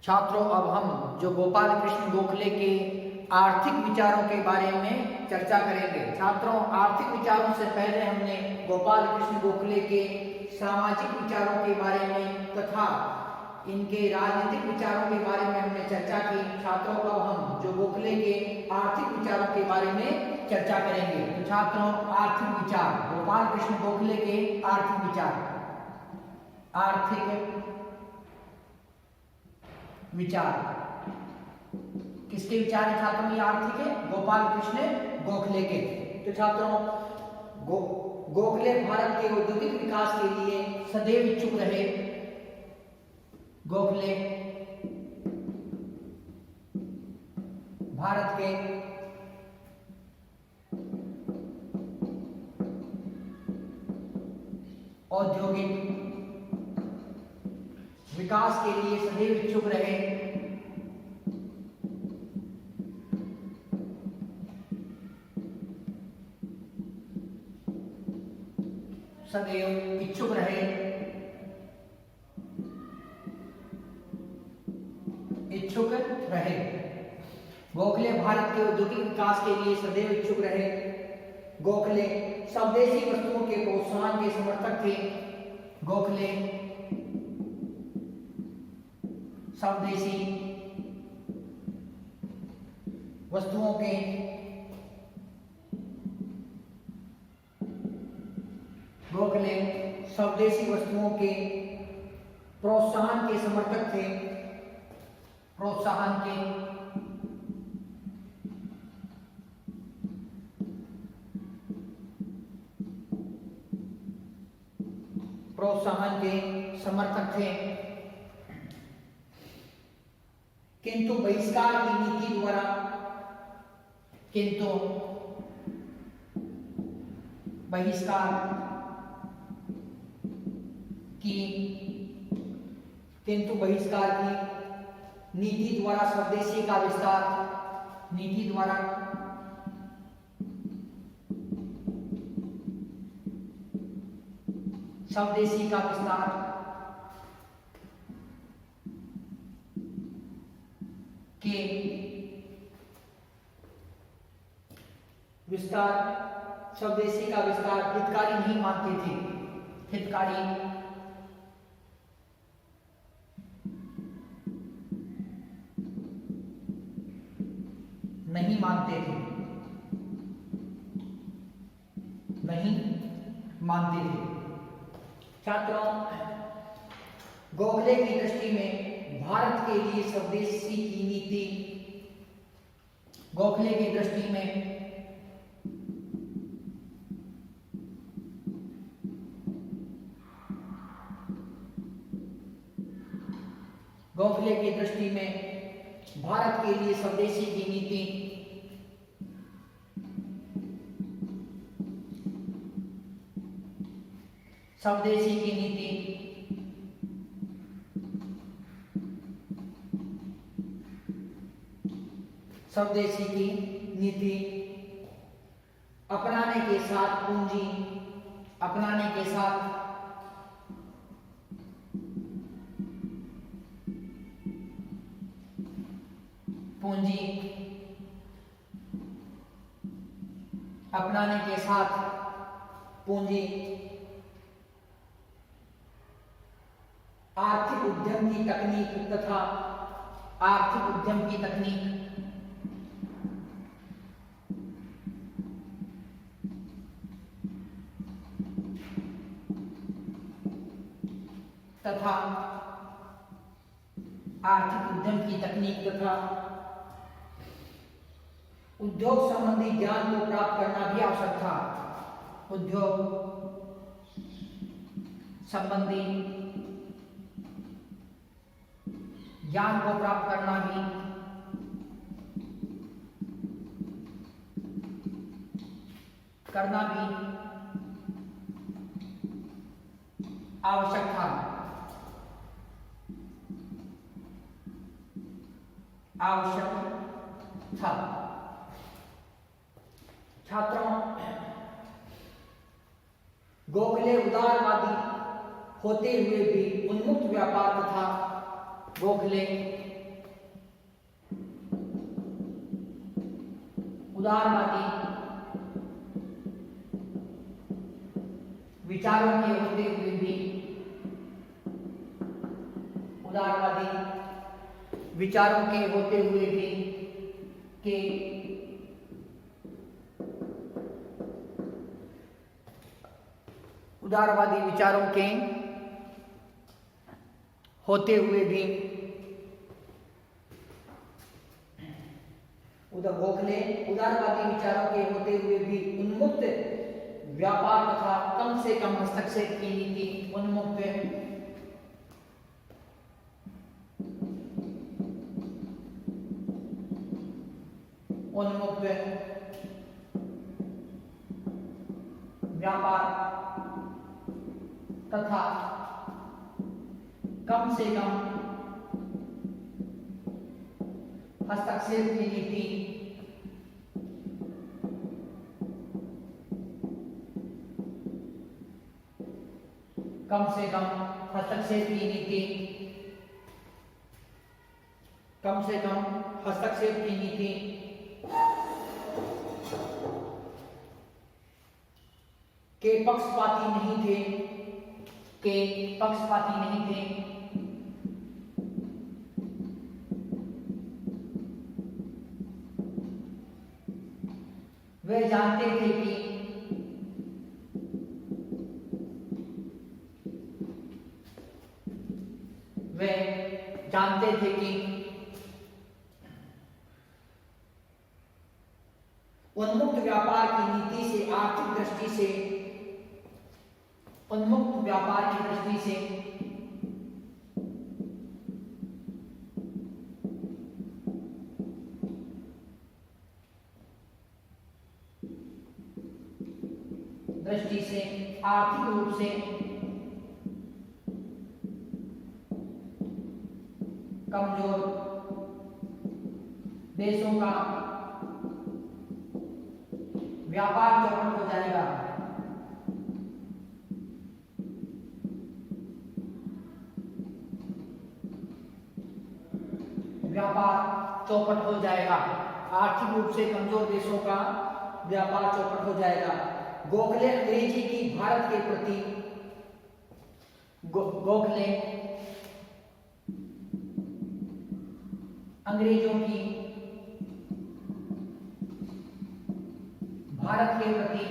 छात्रों, अब हम जो गोपाल कृष्ण गोखले के आर्थिक विचारों के बारे में चर्चा करेंगे। छात्रों, आर्थिक विचारों से पहले हमने गोपाल कृष्ण गोखले के सामाजिक विचारों के बारे में तथा इनके राजनीतिक विचारों के बारे में हमने चर्चा की। छात्रों, अब हम जो गोखले के आर्थिक विचारों के बारे में चर्चा करेंगे। तो छात्रों, आर्थिक विचार, गोपाल कृष्ण गोखले के आर्थिक विचार। आर्थिक विचार किसके विचार है छात्रों? ये आर्थिक है गोपाल कृष्ण गोखले के। तो छात्रों, गोखले भारत के औद्योगिक विकास के लिए सदैव इच्छुक रहे। गोखले भारत के औद्योगिक विकास के लिए सदैव इच्छुक रहे। सदैव इच्छुक रहे। इच्छुक रहे। गोखले भारत के औद्योगिक विकास के लिए सदैव इच्छुक रहे। गोखले स्वदेशी वस्तुओं के प्रोत्साहन के समर्थक थे। गोखले स्वदेशी वस्तुओं के गोखले स्वदेशी वस्तुओं के प्रोत्साहन के समर्थक थे। प्रोत्साहन के समर्थक थे। किंतु बहिष्कार की नीति द्वारा बहिष्कार की नीति द्वारा स्वदेशी का विस्तार स्वदेशी का विस्तार हितकारी नहीं मानते थे। हितकारी नहीं मानते थे। छात्रों, गोखले की दृष्टि में भारत के लिए स्वदेशी की नीति, गोखले की दृष्टि में भारत के लिए स्वदेशी की नीति अपनाने के साथ पूंजी आर्थिक उद्यम की तकनीक तथा उद्योग संबंधी ज्ञान को प्राप्त करना भी आवश्यक था। उद्योग संबंधी ज्ञान को प्राप्त करना भी आवश्यक था। छात्रों, गोखले उदारवादी होते हुए भी उन्मुक्त व्यापार तथा गोखले उदारवादी विचारों के होते हुए भी उदारवादी विचारों के होते हुए भी के उदारवादी विचारों के होते हुए भी गोखले उदारवादी विचारों के होते हुए भी उन्मुक्त व्यापार तथा कम से कम हस्तक्षेप की नीति उन्मुक्त व्यापार तथा कम से कम हस्तक्षेप की नीति कम से कम हस्तक्षेप की नीति कम से कम हस्तक्षेप की नीति के पक्षपाती नहीं थे वे जानते थे कि उन्मुक्त व्यापार की नीति से आर्थिक दृष्टि से उन्मुक्त व्यापार की दृष्टि से आर्थिक रूप से कमजोर देशों का व्यापार चौपट हो जाएगा। व्यापार चौपट हो जाएगा। आर्थिक रूप से कमजोर देशों का व्यापार चौपट हो जाएगा। गोखले अंग्रेजी की भारत के प्रति गोखले अंग्रेजों की भारत के प्रति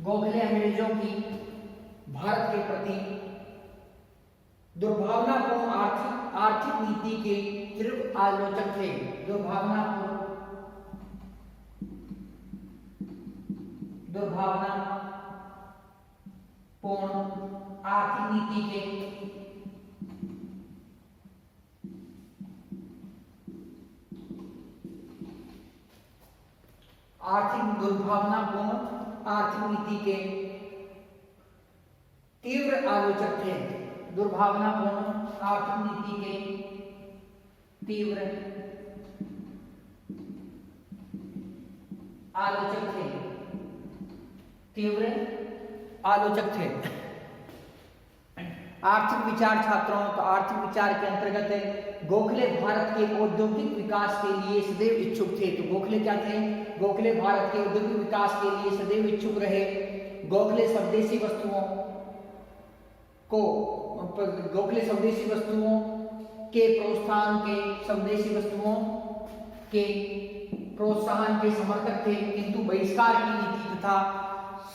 गोखले अंग्रेजों की भारत के प्रति दुर्भावनापूर्ण आर्थिक नीति के तीव्र आलोचक थे। दुर्भावनापूर्ण आर्थिक नीति के दुर्भावनापूर्ण आर्थिक नीति के तीव्र आलोचक थे। दुर्भावनापूर्ण आर्थिक नीति के तीव्र आलोचक थे। आर्थिक विचार छात्रों, तो आर्थिक विचार के अंतर्गत गोखले भारत के औद्योगिक विकास के लिए सदैव इच्छुक थे। तो गोखले क्या थे? गोखले भारत के औद्योगिक विकास के लिए सदैव इच्छुक रहे। गोखले स्वदेशी वस्तुओं के प्रोत्साहन के समर्थक थे, किंतु बहिष्कार की नीति तथा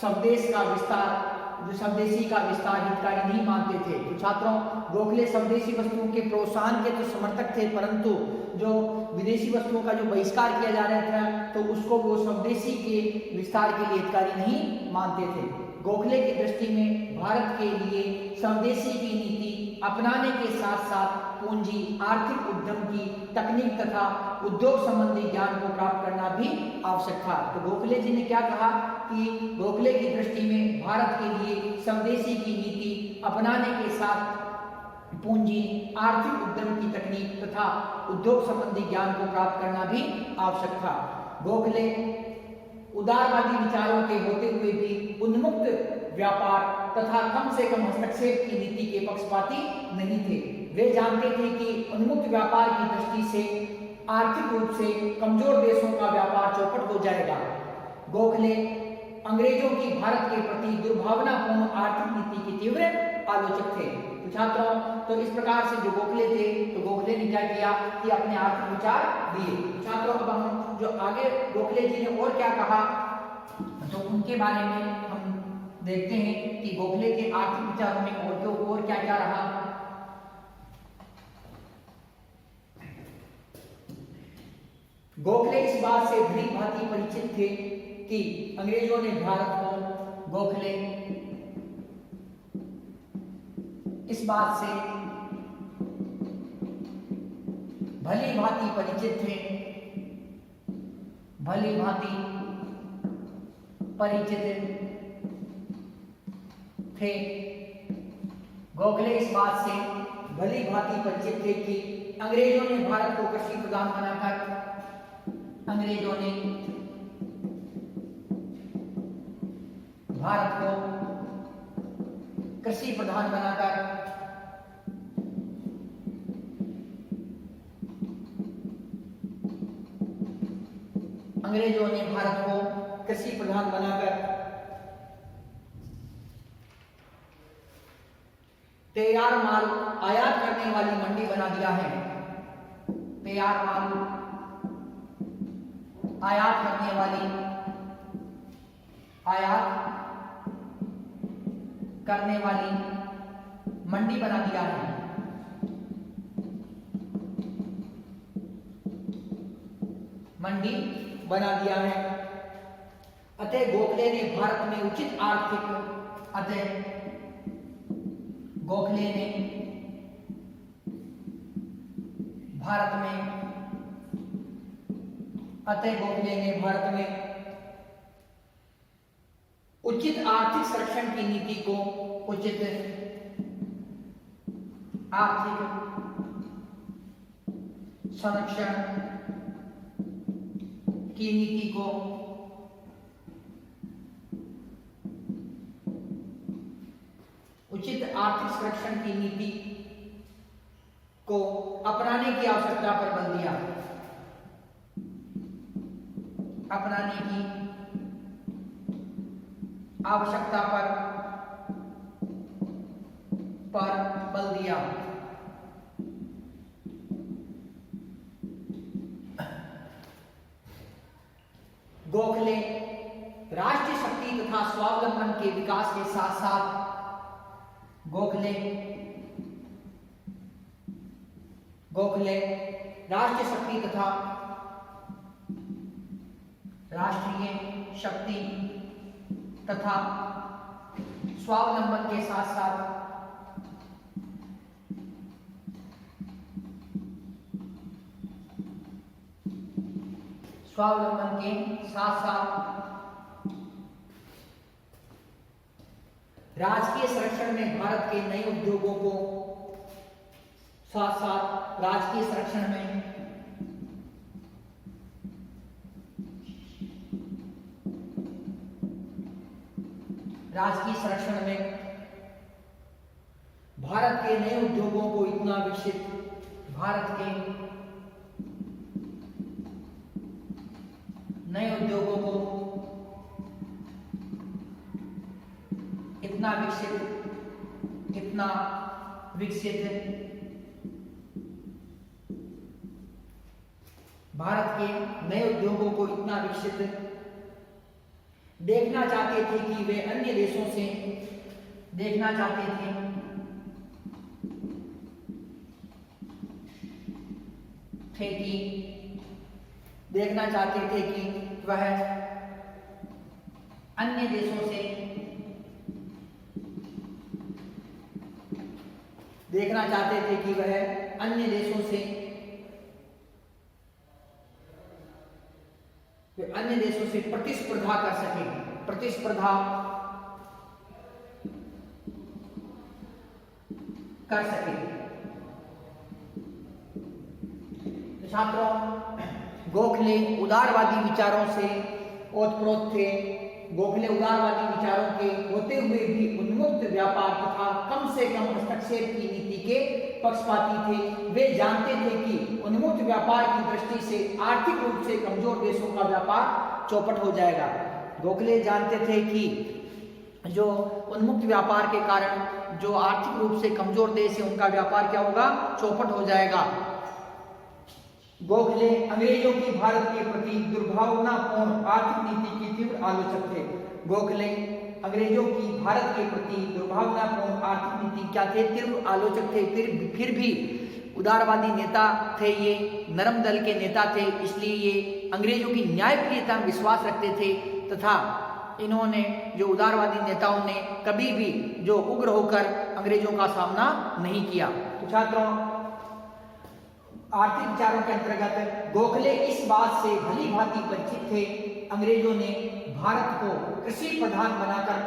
स्वदेशी का विस्तार हितकारी नहीं मानते थे। तो छात्रों, गोखले स्वदेशी वस्तुओं के प्रोत्साहन के तो समर्थक थे, परंतु जो विदेशी वस्तुओं का जो बहिष्कार किया जा रहा था तो उसको वो स्वदेशी के विस्तार के लिए हितकारी नहीं मानते थे। गोखले की दृष्टि में भारत के लिए स्वदेशी की नीति अपनाने के साथ साथ पूंजी, आर्थिक उद्यम की तकनीक तथा उद्योग संबंधी ज्ञान को प्राप्त करना भी आवश्यक था। तो गोखले जी ने क्या कहा कि गोखले की दृष्टि में भारत के लिए स्वदेशी की नीति अपनाने के साथ पूंजी, आर्थिक उद्यम की तकनीक तथा उद्योग संबंधी ज्ञान को प्राप्त करना भी आवश्यक था। गोखले उदारवादी विचारों के होते हुए भी उन्मुक्त व्यापार तथा कम से कम हस्तक्षेप की नीति के पक्षपाती नहीं थे। वे जानते थे कि उन्मुक्त व्यापार की दृष्टि से आर्थिक रूप से कमजोर देशों का व्यापार चौपट हो जाएगा। गोखले अंग्रेजों की भारत के प्रति दुर्भावनापूर्ण आर्थिक नीति के तीव्र आलोचक थे। तो छात्रों, तो इस प्रकार से जो गोखले थे, तो गोखले ने क्या किया कि अपने आर्थिक विचार दिए। छात्रों, अब हम जो आगे गोखले जी ने और क्या कहा, तो उनके बारे में हम देखते हैं कि गोखले के आर्थिक विचारों में और क्या क्या रहा। गोखले इस बात से भली भांति परिचित थे कि अंग्रेजों ने भारत को, गोखले इस बात से भली भांति परिचित थे, भली भांति परिचित थे। गोखले इस बात से भली भांति परिचित थे कि अंग्रेजों ने भारत को कृषि प्रधान बनाकर, अंग्रेजों ने भारत को कृषि प्रधान बनाकर अंग्रेजों ने भारत को कृषि प्रधान बनाकर तैयार माल आयात करने वाली मंडी बना दिया है। तैयार माल आयात करने वाली, आयात करने वाली मंडी बना दिया है। मंडी बना दिया है। अतः गोखले ने भारत में उचित आर्थिक, अतः गोखले ने भारत में, अतः गोखले ने भारत में उचित आर्थिक संरक्षण की नीति को, उचित आर्थिक संरक्षण की नीति को, उचित आर्थिक संरक्षण की नीति को अपनाने की आवश्यकता पर बल दिया, अपनाने की आवश्यकता पर बल दिया। गोखले राष्ट्रीय शक्ति तथा स्वावलंबन के विकास के साथ साथ, गोखले राष्ट्रीय शक्ति तथा राष्ट्रीय शक्ति तथा स्वावलंबन के साथ साथ राजकीय संरक्षण में भारत के नए उद्योगों को, साथ साथ राजकीय संरक्षण में भारत के नए उद्योगों को इतना विकसित, भारत के नए उद्योगों को इतना विकसित, भारत के नए उद्योगों को इतना विकसित देखना चाहते थे कि वे अन्य देशों से, देखना चाहते थे कि वह अन्य देशों से, देखना चाहते थे कि वह अन्य देशों से, प्रतिस्पर्धा कर सके, प्रतिस्पर्धा कर सके। छात्रों, गोखले उदारवादी विचारों से ओतप्रोत थे। गोखले उदारवादी विचारों के होते हुए भी उन्मुक्त व्यापार तथा कम से कम हस्तक्षेप की नीति के पक्षपाती थे। वे जानते थे कि उन्मुक्त व्यापार की दृष्टि से आर्थिक रूप से कमजोर देशों का व्यापार चौपट हो जाएगा। गोखले जानते थे कि जो उन्मुक्त व्यापार के कारण जो आर्थिक रूप से कमजोर देश है उनका व्यापार क्या होगा, चौपट हो जाएगा। गोखले अंग्रेजों की भारत के प्रति दुर्भावनापूर्ण आर्थिक नीति की तीव्र आलोचक थे। गोखले अंग्रेजों की भारत के प्रति दुर्भावनापूर्ण आर्थिक नीति क्या थे, तीव्र आलोचक थे। फिर भी उदारवादी नेता थे, ये नरम दल के नेता थे, इसलिए ये अंग्रेजों की न्यायप्रियता में विश्वास रखते थे तथा इन्होंने जो उदारवादी नेताओं ने कभी भी जो उग्र होकर अंग्रेजों का सामना नहीं किया। तो छात्रों, आर्थिक विचारों के अंतर्गत गोखले इस बात से भली भांति परिचित थे, अंग्रेजों ने भारत को कृषि प्रधान बनाकर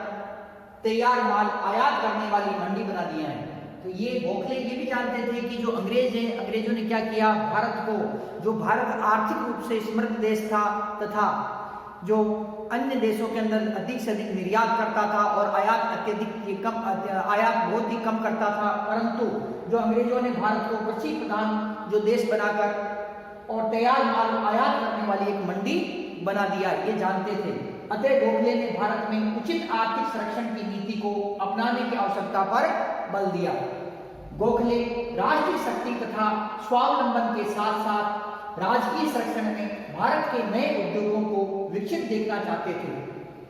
तैयार माल आयात करने वाली मंडी बना दिया है। तो ये गोखले ये भी जानते थे कि जो अंग्रेज हैं, अंग्रेजों ने क्या किया, भारत को, जो भारत आर्थिक रूप से समृद्ध देश था तथा जो अन्य देशों के अंदर अधिक से अधिक निर्यात करता था और आयात अत्यधिक कम, आयात बहुत ही कम करता था, परंतु जो अंग्रेजों ने भारत को कृषि प्रधान जो देश बनाकर और तैयार माल आयात करने वाली एक मंडी बना दिया, ये जानते थे। अतः गोखले ने भारत में उचित आर्थिक संरक्षण की नीति को अपनाने की आवश्यकता पर बल दिया। गोखले राष्ट्रीय शक्ति तथा स्वावलंबन के साथ साथ राजकीय संरक्षण में भारत के नए उद्योगों को विकसित देखना चाहते थे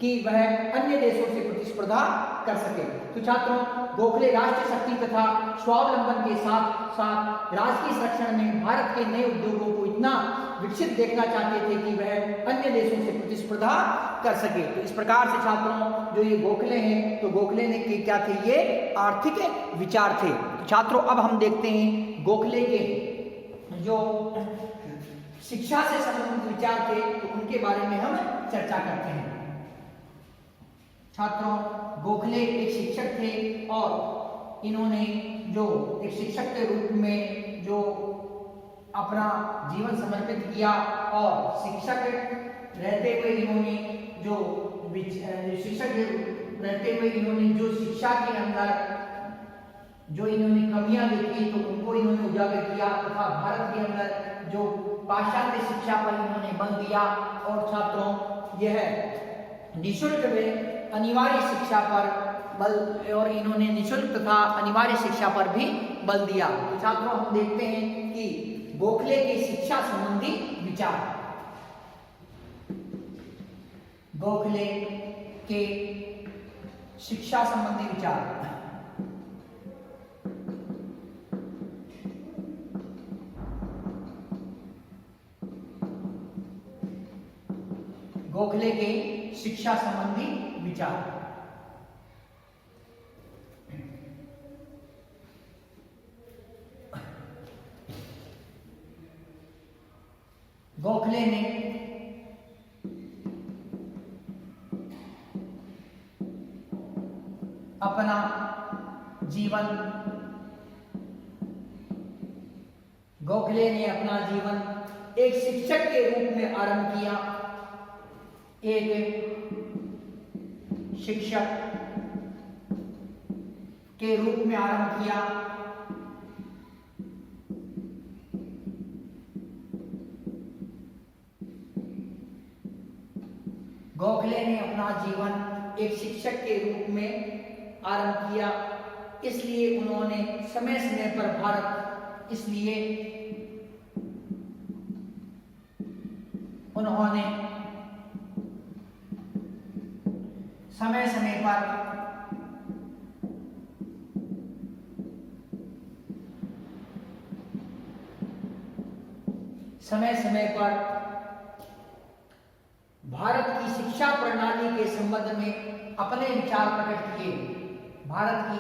कि वह अन्य देशों से प्रतिस्पर्धा कर सके। तो छात्रों, गोखले राष्ट्रीय शक्ति तथा स्वावलंबन के साथ साथ राजकीय संरक्षण में भारत के नए उद्योगों को इतना विकसित देखना चाहते थे कि वह अन्य देशों से प्रतिस्पर्धा कर सके। तो इस प्रकार से छात्रों, जो ये गोखले हैं, तो गोखले ने क्या थे, ये आर्थिक विचार थे। तो छात्रों, अब हम देखते हैं गोखले के जो शिक्षा से संबंधित विचार थे, तो उनके बारे में हम चर्चा करते हैं। छात्रों, गोखले एक शिक्षक थे और इन्होंने जो एक शिक्षक के रूप में जो अपना जीवन समर्पित किया और शिक्षक रहते हुए इन्होंने जो शिक्षक रहते हुए इन्होंने जो शिक्षा के अंदर जो इन्होंने कमियां देखी तो उनको इन्होंने उजागर किया तथा भारत के अंदर जो पाश्चात्य शिक्षा पर इन्होंने बल दिया और छात्रों यह निःशुल्क में अनिवार्य शिक्षा पर बल और इन्होंने निःशुल्क तथा अनिवार्य शिक्षा पर भी बल दिया। तो छात्रों, हम देखते हैं कि गोखले के शिक्षा संबंधी विचार। गोखले के शिक्षा संबंधी विचार। गोखले के शिक्षा संबंधी विचार। गोखले ने अपना जीवन एक शिक्षक के रूप में आरंभ किया। एक शिक्षक के रूप में आरंभ किया। गोखले ने अपना जीवन एक शिक्षक के रूप में आरंभ किया, इसलिए उन्होंने समय समय पर भारत की शिक्षा प्रणाली के संबंध में अपने विचार प्रकट किए। भारत की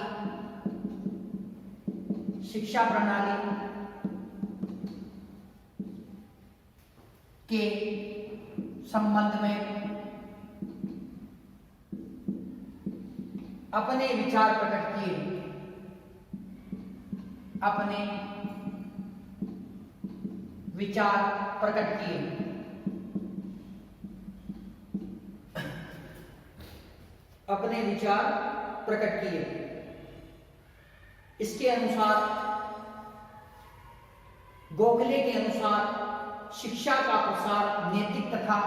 शिक्षा प्रणाली के संबंध में अपने विचार प्रकट किए। अपने विचार प्रकट किए। इसके अनुसार, गोखले के अनुसार शिक्षा का प्रसार नैतिक तथा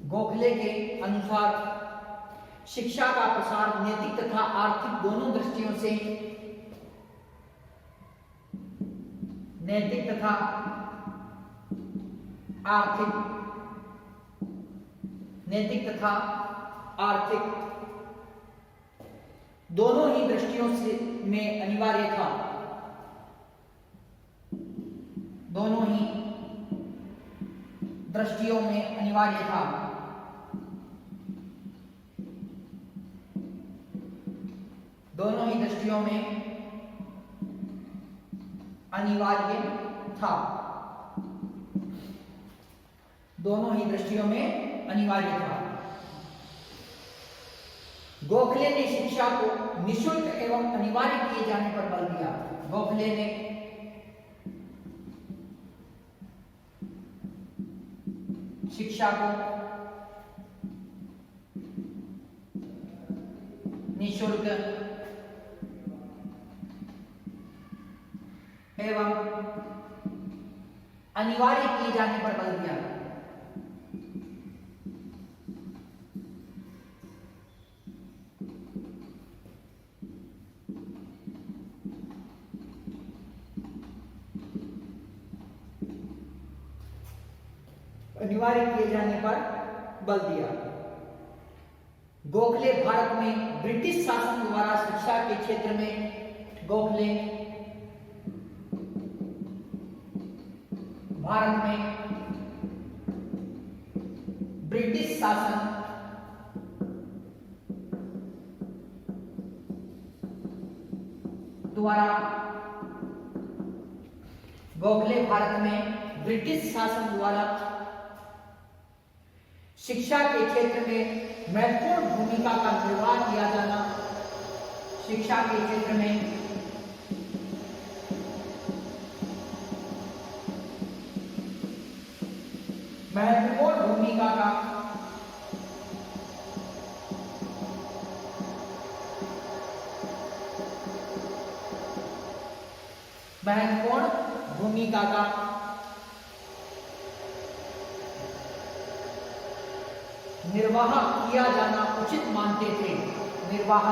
गोखले के अनुसार शिक्षा का प्रसार नैतिक तथा आर्थिक दोनों दृष्टियों से, नैतिक तथा आर्थिक, नैतिक तथा आर्थिक दोनों ही दृष्टियों से में अनिवार्य था। दोनों ही दृष्टियों में अनिवार्य था। दोनों ही दृष्टियों में अनिवार्य था। दोनों ही दृष्टियों में अनिवार्य था। गोखले ने शिक्षा को निःशुल्क एवं अनिवार्य किए जाने पर बल दिया। गोखले ने शिक्षा को निःशुल्क एवं अनिवार्य किए जाने पर बल दिया। अनिवार्य किए जाने पर बल दिया। गोखले भारत में ब्रिटिश शासन द्वारा शिक्षा के क्षेत्र में, गोखले भारत में ब्रिटिश शासन द्वारा, गोखले भारत में ब्रिटिश शासन द्वारा शिक्षा के क्षेत्र में महत्वपूर्ण भूमिका का निर्वाह किया जाना, शिक्षा के क्षेत्र में महत्वपूर्ण भूमिका का निर्वाह किया जाना उचित मानते थे। निर्वाह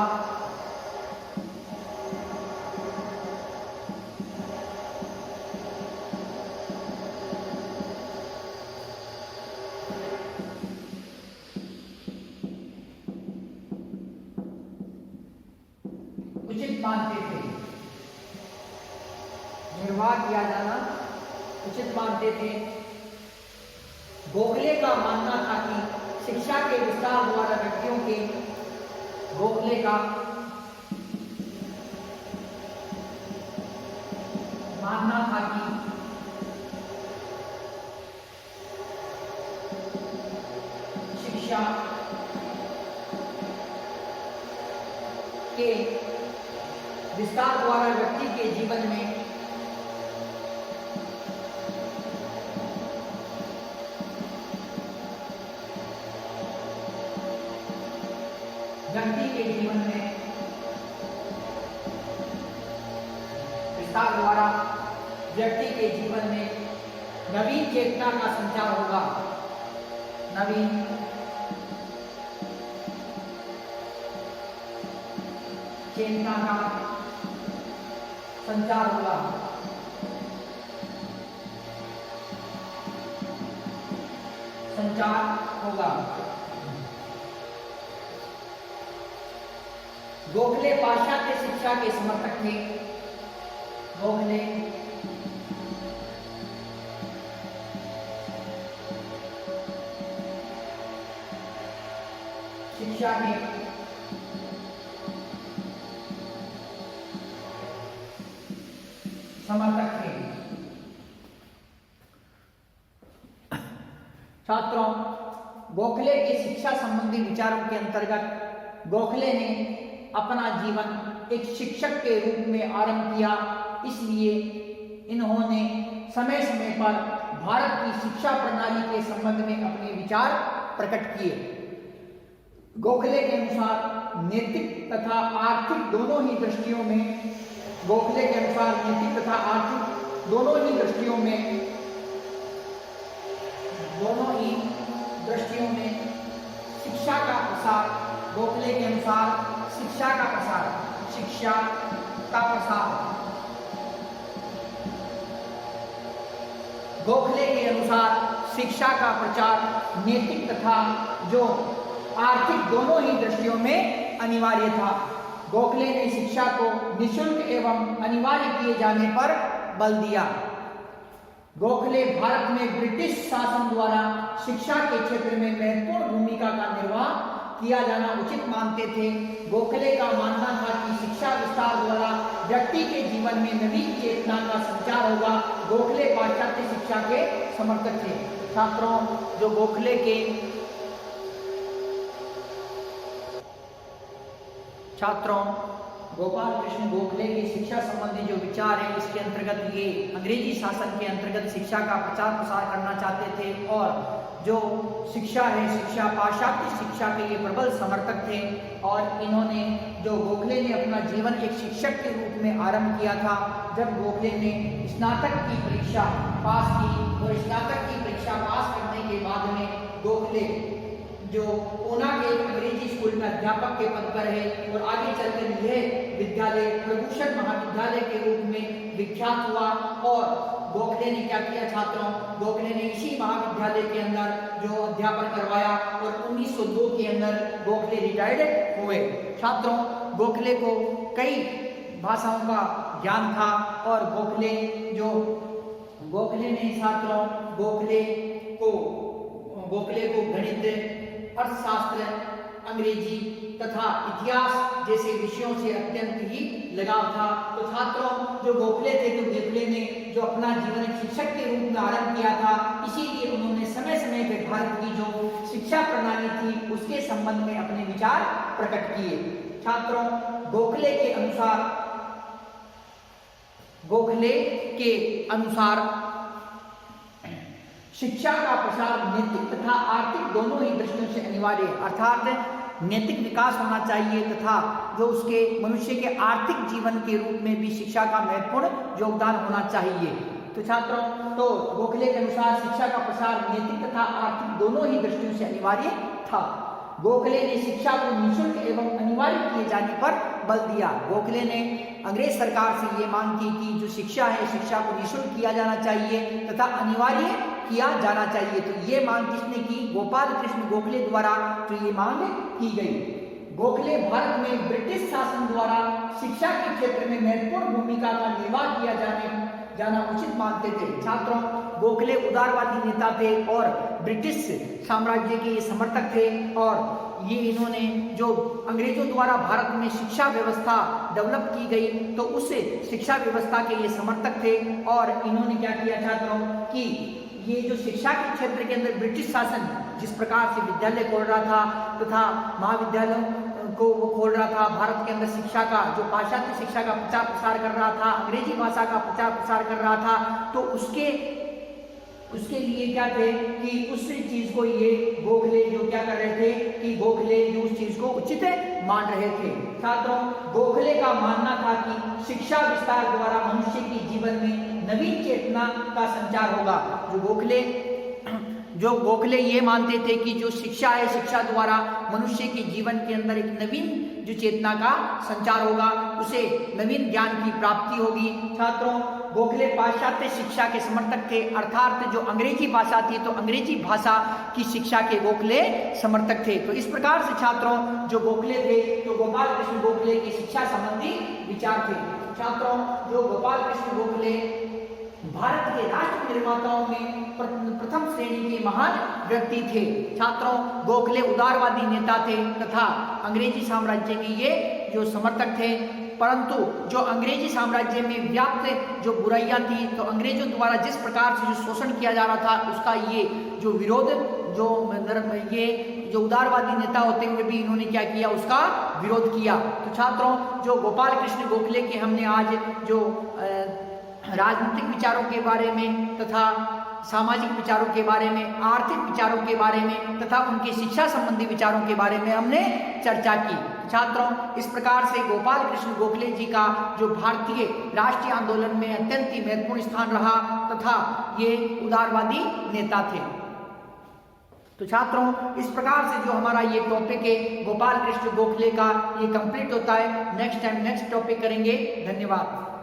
उचित मानते थे। निर्वाह किया जाना उचित मानते थे। गोखले का मानना था कि शिक्षा के विस्तार द्वारा व्यक्तियों के, गोखले का मानना था कि शिक्षा के विस्तार द्वारा व्यक्ति के जीवन में विस्तार द्वारा व्यक्ति के जीवन में नवीन चेतना का संचार होगा। नवीन चेतना का संचार होगा। संचार होगा। गोखले पाश्चात्य शिक्षा के समर्थक थे। गोखले शिक्षा के समर्थक थे। छात्रों, गोखले के शिक्षा संबंधी विचारों के अंतर्गत गोखले ने अपना जीवन एक शिक्षक के रूप में आरंभ किया। इसलिए इन्होंने समय समय पर भारत की शिक्षा प्रणाली के संबंध में अपने विचार प्रकट किए। गोखले के अनुसार नैतिक तथा आर्थिक दोनों ही दृष्टियों में गोखले के अनुसार नैतिक तथा आर्थिक दोनों ही दृष्टियों में शिक्षा का प्रसार, गोखले के अनुसार शिक्षा का प्रसार गोखले के अनुसार शिक्षा का प्रचार नैतिक तथा जो आर्थिक दोनों ही दृष्टियों में अनिवार्य था। गोखले ने शिक्षा को निःशुल्क एवं अनिवार्य किए जाने पर बल दिया। गोखले भारत में ब्रिटिश शासन द्वारा शिक्षा के क्षेत्र में महत्वपूर्ण भूमिका का निर्वाह किया जाना उचित मानते थे। गोखले का मानना था कि शिक्षा विस्तार द्वारा व्यक्ति के जीवन में नवीन चेतना का संचार होगा। गोखले पाश्चात्य शिक्षा के समर्थक थे। छात्रों, जो गोपाल कृष्ण गोखले के शिक्षा संबंधी जो विचार है, इसके अंतर्गत ये अंग्रेजी शासन के अंतर्गत शिक्षा का प्रचार प्रसार करना चाहते थे और जो शिक्षा है, शिक्षा पाश्चात्य शिक्षा के ये प्रबल समर्थक थे। और इन्होंने जो गोखले ने अपना जीवन एक शिक्षक के रूप में आरंभ किया था। जब गोखले ने स्नातक की परीक्षा पास की और स्नातक की परीक्षा पास करने के बाद में गोखले जो पूना के अंग्रेजी स्कूल में अध्यापक के पद पर है और आगे चलकर यह विद्यालय प्रभूषण महाविद्यालय के रूप में विख्यात हुआ। और गोखले ने क्या किया छात्रों, गोखले ने इसी महाविद्यालय के अंदर जो अध्यापन करवाया और 1902 के अंदर गोखले रिटायर्ड हुए। छात्रों, गोखले को कई भाषाओं का ज्ञान था और गोखले ने छात्रों गोखले को गणित, अर्थशास्त्र, अंग्रेजी तथा इतिहास जैसे विषयों से अत्यंत ही लगाव था। तो छात्रों, जो गोखले थे, तो गोखले ने जो अपना जीवन एक शिक्षक के रूप में आरंभ किया था, इसीलिए उन्होंने समय समय पर भारत की जो शिक्षा प्रणाली थी उसके संबंध में अपने विचार प्रकट किए। छात्रों, गोखले के अनुसार शिक्षा का प्रसार नैतिक तथा आर्थिक दोनों ही दृष्टियों से अनिवार्य है। अर्थात नैतिक विकास होना चाहिए तथा जो उसके मनुष्य के आर्थिक जीवन के रूप में भी शिक्षा का महत्वपूर्ण योगदान होना चाहिए। तो छात्रों, तो गोखले के अनुसार शिक्षा का प्रसार नैतिक तथा आर्थिक दोनों ही दृष्टियों से अनिवार्य था। गोखले ने शिक्षा को निःशुल्क एवं अनिवार्य किए जाने पर बल दिया। गोखले ने अंग्रेज सरकार से ये मांग की कि जो शिक्षा है, शिक्षा को निःशुल्क किया जाना चाहिए तथा अनिवार्य किया जाना चाहिए। तो ये मांग किसने की? गोपाल कृष्ण गोखले द्वारा तो ये मांग की गई। गोखले भारत में ब्रिटिश शासन द्वारा शिक्षा के क्षेत्र में महत्वपूर्ण भूमिका का निर्वाह किया जाना उचित मानते थे। छात्रों, गोखले उदारवादी नेता थे और ब्रिटिश साम्राज्य के ये समर्थक थे और ये इन्होंने जो अंग्रेजों द्वारा भारत में शिक्षा व्यवस्था डेवलप की गई तो उस शिक्षा व्यवस्था के ये समर्थक थे। और इन्होंने क्या किया छात्रों कि ये जो शिक्षा के क्षेत्र के अंदर ब्रिटिश शासन जिस प्रकार से विद्यालय खोल रहा था तथा महाविद्यालयों को वो खोल रहा था, भारत के अंदर शिक्षा का जो पाश्चात्य शिक्षा का प्रचार प्रसार कर रहा था, अंग्रेजी भाषा का प्रचार प्रसार कर रहा था, तो उसके लिए क्या थे कि उस चीज को ये गोखले जो क्या कर रहे थे कि गोखले जो उस चीज को उचित मान रहे थे। छात्रों, गोखले का मानना था कि शिक्षा विस्तार द्वारा मनुष्य के जीवन में नवीन चेतना का संचार होगा। जो गोखले ये मानते थे कि जो शिक्षा है, शिक्षा द्वारा मनुष्य के जीवन के अंदर एक नवीन जो चेतना का संचार होगा, उसे नवीन ज्ञान की प्राप्ति होगी। छात्रों, गोखले पाश्चात्य शिक्षा के समर्थक थे, अर्थात जो अंग्रेजी भाषा थी तो अंग्रेजी भाषा की शिक्षा के गोखले समर्थक थे। तो इस प्रकार से छात्रों जो गोखले थे तो गोपाल कृष्ण गोखले के शिक्षा संबंधी विचार थे। छात्रों, जो गोपाल कृष्ण गोखले भारत के राष्ट्र निर्माताओं में प्रथम श्रेणी के महान व्यक्ति थे। छात्रों, गोखले उदारवादी नेता थे तथा अंग्रेजी साम्राज्य के ये जो समर्थक थे, परंतु जो अंग्रेजी साम्राज्य में व्याप्त जो बुराइयां थी तो अंग्रेजों द्वारा जिस प्रकार से जो शोषण किया जा रहा था उसका ये जो विरोध जो उदारवादी नेता होते हुए भी इन्होंने क्या किया, उसका विरोध किया। तो छात्रों, जो गोपाल कृष्ण गोखले के हमने आज जो राजनीतिक विचारों के बारे में तथा सामाजिक विचारों के बारे में, आर्थिक विचारों के बारे में तथा उनके शिक्षा संबंधी विचारों के बारे में हमने चर्चा की। छात्रों, इस प्रकार से गोपाल कृष्ण गोखले जी का जो भारतीय राष्ट्रीय आंदोलन में अत्यंत ही महत्वपूर्ण स्थान रहा तथा ये उदारवादी नेता थे। तो छात्रों, इस प्रकार से जो हमारा ये टॉपिक है गोपाल कृष्ण गोखले का, ये कंप्लीट होता है। नेक्स्ट टाइम नेक्स्ट टॉपिक करेंगे। धन्यवाद।